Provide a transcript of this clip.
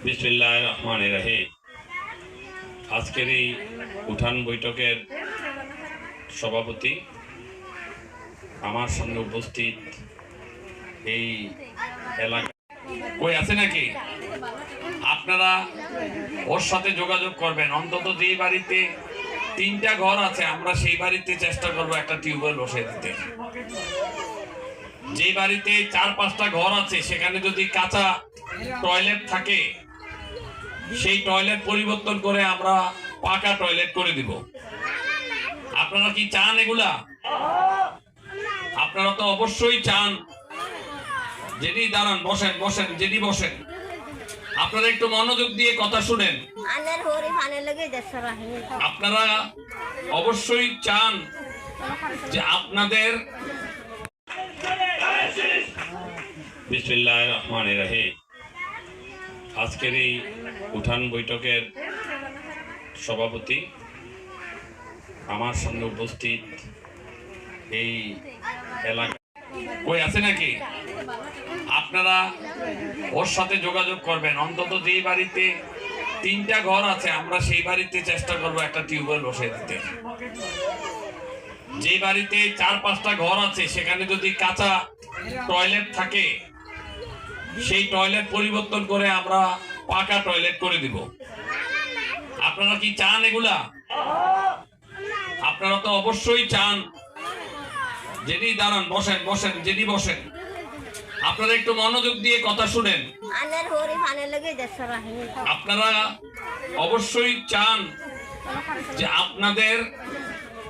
বিসমিল্লাহির রহমানির রহিম। আজকের এই উঠান বৈঠকের সভাপতি আমার সঙ্গে উপস্থিত এই এলাকা কই আছে নাকি? আপনারা ওর সাথে যোগাযোগ করবেন। অন্তত যে বাড়িতে 3টা ঘর আছে আমরা সেই বাড়িতে চেষ্টা করব একটা টিউবওয়েল বসিয়ে দিতে। যে বাড়িতে 4-5টা ঘর আছে সেখানে যদি কাঁচা টয়লেট থাকে সেই টয়লেট পরিবর্তন করে আমরা পাকা টয়লেট করে দিব। আপনারা কি চান এগুলা? আপনারা তো অবশ্যই চান। যেদি দাঁড়ান, বসেন বসেন, যেদি বসেন। আপনারা একটু মনোযোগ দিয়ে কথা শুনেন। আপনারা অবশ্যই চান যে আপনাদের বিসমিল্লাহির রহমানির রহিম। আজকের এই উঠান বৈঠকের সভাপতি আমার সঙ্গে উপস্থিত এই এলাকা কই আছে নাকি? আপনারা ওর সাথে যোগাযোগ করবেন। অন্তত যে বাড়িতে 3টা ঘর আছে আমরা সেই বাড়িতে চেষ্টা করব একটা টিউবওয়েল বসিয়ে দিতে। যে বাড়িতে 4-5টা ঘর আছে সেখানে যদি কাঁচা টয়লেট থাকে সেই টয়লেট পরিবর্তন করে আমরা পাকা টয়লেট করে দিব। আপনারা কি চান এগুলা? আপনারা তো অবশ্যই চান। যেদি দাঁড়ান, বসেন বসেন, যেদি বসেন। আপনারা একটু মনোযোগ দিয়ে কথা শুনেন। আপনারা অবশ্যই চান যে আপনাদের